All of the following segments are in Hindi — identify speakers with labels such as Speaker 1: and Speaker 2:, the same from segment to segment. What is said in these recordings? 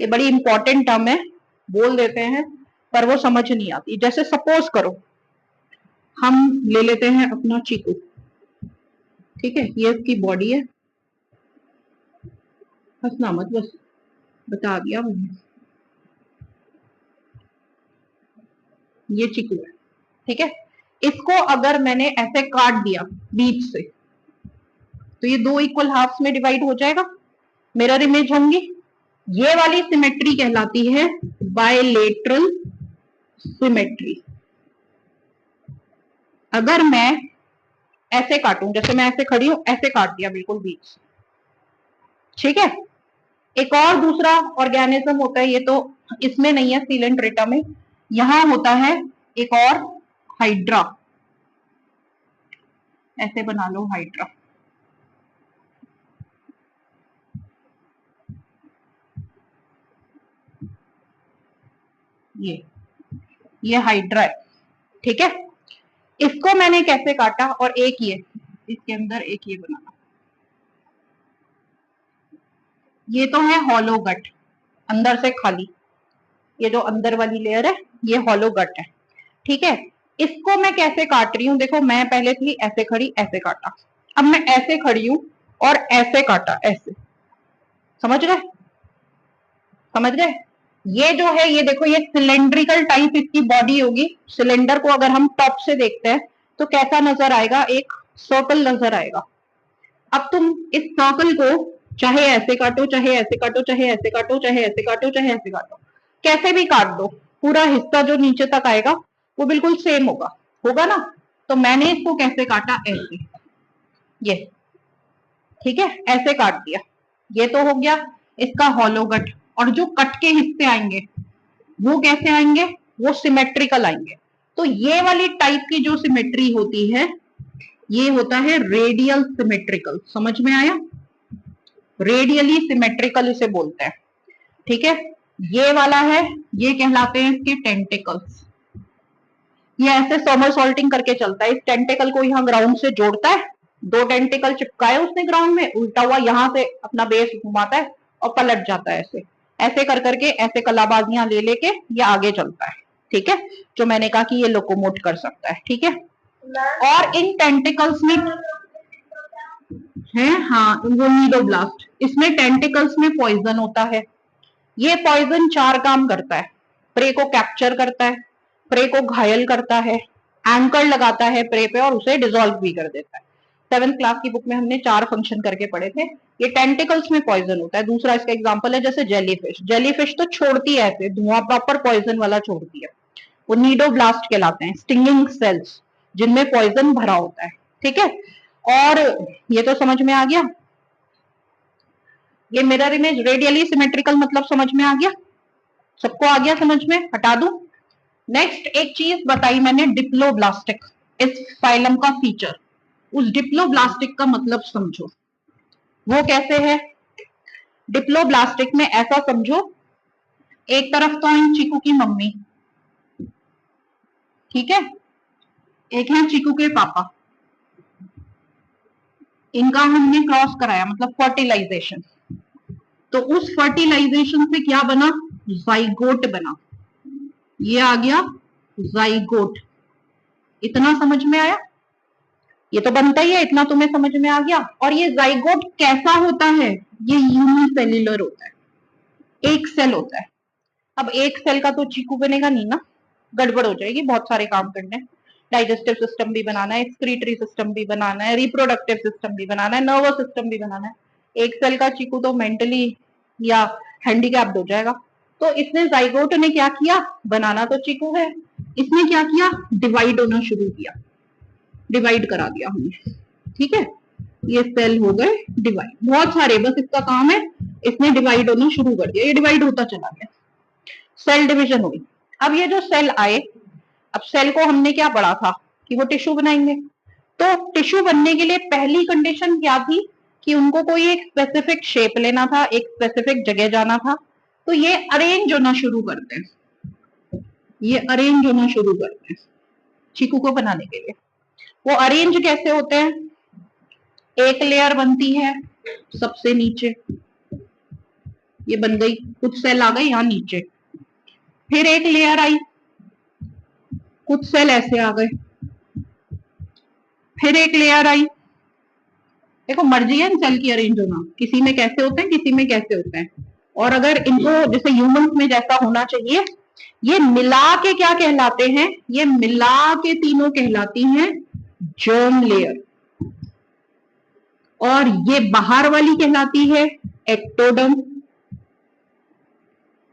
Speaker 1: ये बड़ी इंपॉर्टेंट टर्म है, बोल देते हैं पर वो समझ नहीं आती। जैसे सपोज करो हम ले लेते हैं अपना चीकू, ठीक है, ये इसकी बॉडी है, हंसना मत, बस बता दिया मैंने। ये चीकू है, ठीक है। इसको अगर मैंने ऐसे काट दिया बीच से, तो ये दो इक्वल हाफ्स में डिवाइड हो जाएगा, मिरर इमेज होंगी। ये वाली सिमेट्री कहलाती है बायलेटरल सिमेट्री। अगर मैं ऐसे काटूं, जैसे मैं ऐसे खड़ी हूं, ऐसे काट दिया बिल्कुल बीच, ठीक है। एक और दूसरा ऑर्गेनिज्म होता है, ये तो इसमें नहीं है, सिलेंड्रेटा में, यहां होता है एक और हाइड्रा, ऐसे बना लो हाइड्रा। ये हाइड्रा है, ठीक है। इसको मैंने कैसे काटा, और एक ये इसके अंदर एक ये बनाना, ये तो है हॉलो गट, अंदर से खाली, ये जो अंदर वाली लेयर है ये हॉलो गट है, ठीक है। इसको मैं कैसे काट रही हूँ, देखो मैं पहले थी ऐसे खड़ी, ऐसे काटा, अब मैं ऐसे खड़ी हूं और ऐसे काटा, ऐसे, समझ रहे, समझ रहे। ये जो है, ये देखो, ये सिलेंड्रिकल टाइप इसकी बॉडी होगी। सिलेंडर को अगर हम टॉप से देखते हैं तो कैसा नजर आएगा, एक सर्कल नजर आएगा। अब तुम इस सर्कल को चाहे ऐसे काटो, चाहे ऐसे काटो, चाहे ऐसे काटो, चाहे ऐसे काटो, चाहे ऐसे काटो, कैसे भी काट दो, पूरा हिस्सा जो नीचे तक आएगा वो बिल्कुल सेम होगा, होगा ना। तो मैंने इसको कैसे काटा, ऐसे, ये, ठीक है, ऐसे काट दिया। ये तो हो गया इसका हॉलो गट। और जो कट के हिस्से आएंगे वो कैसे आएंगे, वो सिमेट्रिकल आएंगे। तो ये वाली टाइप की जो सिमेट्री होती है ये होता है रेडियल सिमेट्रिकल। समझ में आया, रेडियली सिमेट्रिकल इसे बोलते हैं, ठीक है। ये वाला है, ये कहलाते हैं इसके टेंटिकल्स। ये ऐसे सोमरसॉल्टिंग करके चलता है, इस टेंटिकल को यहाँ ग्राउंड से जोड़ता है, दो टेंटिकल चिपकाए उसने ग्राउंड में, उल्टा हुआ यहाँ से अपना बेस घुमाता है और पलट जाता है, ऐसे ऐसे कर करके, ऐसे कलाबाजियां ले लेके ये आगे चलता है, ठीक है। जो मैंने कहा कि ये लोकोमोट कर सकता है, ठीक है। और इन टेंटिकल्स में है, हाँ, वो नीडोब्लास्ट, इसमें टेंटिकल्स में पॉइजन होता है। ये पॉइजन चार काम करता है, प्रे को कैप्चर करता है, प्रे को घायल करता है, एंकर लगाता है प्रे पे और उसे डिसॉल्व भी कर देता है। 7th क्लास की बुक में हमने 4 फंक्शन करके पढ़े थे। ये टेंटिकल्स में पॉइजन होता है। दूसरा इसका एग्जांपल है जैसे जेलीफिश, जेलीफिश तो छोड़ती है ऐसे धुआं, प्रॉपर पॉइजन वाला छोड़ती है, वो नीडोब्लास्ट कहलाते हैं, स्टिंगिंग सेल्स जिनमें पॉइजन भरा होता है, ठीक है। और ये तो समझ में आ गया, ये मिरर इमेज रेडियली सिमेट्रिकल मतलब समझ में आ गया, सबको आ गया समझ में, हटा दूं। नेक्स्ट एक चीज बताई मैंने, डिप्लोब्लास्टिक, इस फाइलम का फीचर। उस डिप्लोब्लास्टिक का मतलब समझो, वो कैसे है। डिप्लोब्लास्टिक में ऐसा समझो, एक तरफ तो इन चीकू की मम्मी, ठीक है, एक है चीकू के पापा, इनका हमने क्रॉस कराया मतलब फर्टिलाइजेशन। तो उस फर्टिलाइजेशन से क्या बना, जाइगोट बना, ये आ गया जाइगोट। इतना समझ में आया, ये तो बनता ही है, इतना तुम्हें समझ में आ गया। और ये जाइगोट कैसा होता है, ये यूनिसेल्युलर होता है, एक सेल होता है। अब एक सेल का तो चीकू बनेगा नहीं ना, गड़बड़ हो जाएगी, बहुत सारे काम करने हैं, डाइजेस्टिव सिस्टम भी बनाना है, एक्सक्रीटरी सिस्टम भी बनाना है, रिप्रोडक्टिव सिस्टम भी बनाना है, नर्वस सिस्टम भी बनाना है। एक सेल का चीकू तो मेंटली या हैंडीकैप्ड हो जाएगा। तो इसने जाइगोट ने क्या किया, बनाना तो चीकू है, इसने क्या किया, डिवाइड होना शुरू किया, डिवाइड करा दिया हमने, ठीक है। ये सेल हो गए डिवाइड, बहुत सारे, बस इसका काम है, इसने डिवाइड होना शुरू कर दिया, ये डिवाइड होता चला गया, सेल डिवीजन हुई। अब ये जो सेल आए, अब सेल को हमने क्या पढ़ा था कि वो टिश्यू बनाएंगे। तो टिश्यू बनने के लिए पहली कंडीशन क्या थी कि उनको कोई एक स्पेसिफिक शेप लेना था, एक स्पेसिफिक जगह जाना था। तो ये अरेंज होना शुरू करते हैं, ये अरेंज होना शुरू करते हैं चीकू को बनाने के लिए। वो अरेंज कैसे होते हैं, एक लेयर बनती है सबसे नीचे, ये बन गई, कुछ सेल आ गए यहाँ नीचे, फिर एक लेयर आई, कुछ सेल ऐसे आ गए, फिर एक लेयर आई। देखो मर्जी है इन सेल की अरेंज होना, किसी में कैसे होते हैं, किसी में कैसे होते हैं। और अगर इनको जैसे ह्यूमंस में जैसा होना चाहिए, ये मिला के क्या कहलाते हैं, ये मिला के तीनों कहलाती हैं जर्म लेयर, और ये बाहर वाली कहलाती है एक्टोडर्म,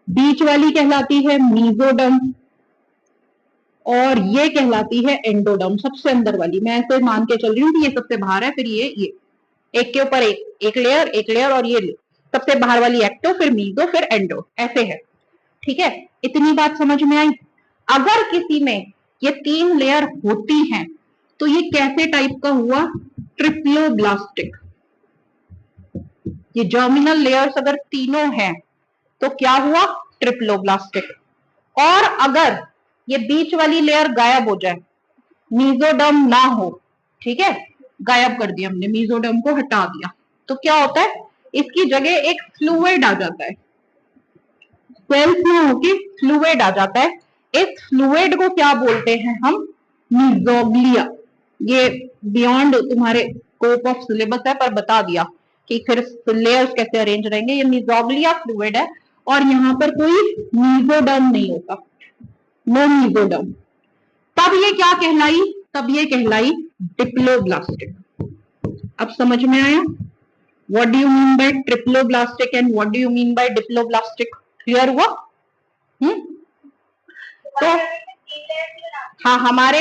Speaker 1: बीच वाली कहलाती है मीजोडर्म, और ये कहलाती है एंडोडर्म, सबसे अंदर वाली। मैं ऐसे मान के चल रही हूँ कि ये सबसे बाहर है, फिर ये एक के ऊपर एक लेयर, एक लेयर, और ये सबसे बाहर वाली एक्टो, फिर मीजो, फिर एंडो, ऐसे है। ठीक है, इतनी बात समझ में आई। अगर किसी में ये 3 लेयर होती हैं तो ये कैसे टाइप का हुआ, ट्रिप्लोब्लास्टिक। ये जर्मिनल लेयर्स अगर तीनों हैं तो क्या हुआ, ट्रिप्लोब्लास्टिक। और अगर ये बीच वाली लेयर गायब हो जाए, मीजोडर्म ना हो, ठीक है, गायब कर दिया हमने, मीजोडर्म को हटा दिया, तो क्या होता है, इसकी जगह एक फ्लूइड आ जाता है, सेल्स में होके फ्लूइड आ जाता है। इस फ्लूइड को क्या बोलते हैं हम, मीजोग्लिया। ये बियॉन्ड तुम्हारे स्कोप ऑफ सिलेबस है, पर बता दिया कि फिर लेयर्स कैसे अरेंज रहेंगे। ये मीजोग्लिया फ्लूइड है, और यहाँ पर कोई मीजोडर्म नहीं होता, नो मीजोडर्म। तब ये क्या कहलाई, तब ये कहलाई डिप्लोब्लास्टिक। अब समझ में आया, what do you mean by triploblastic and what do you mean by diploblastic, clear हुआ? तो हाँ, हमारे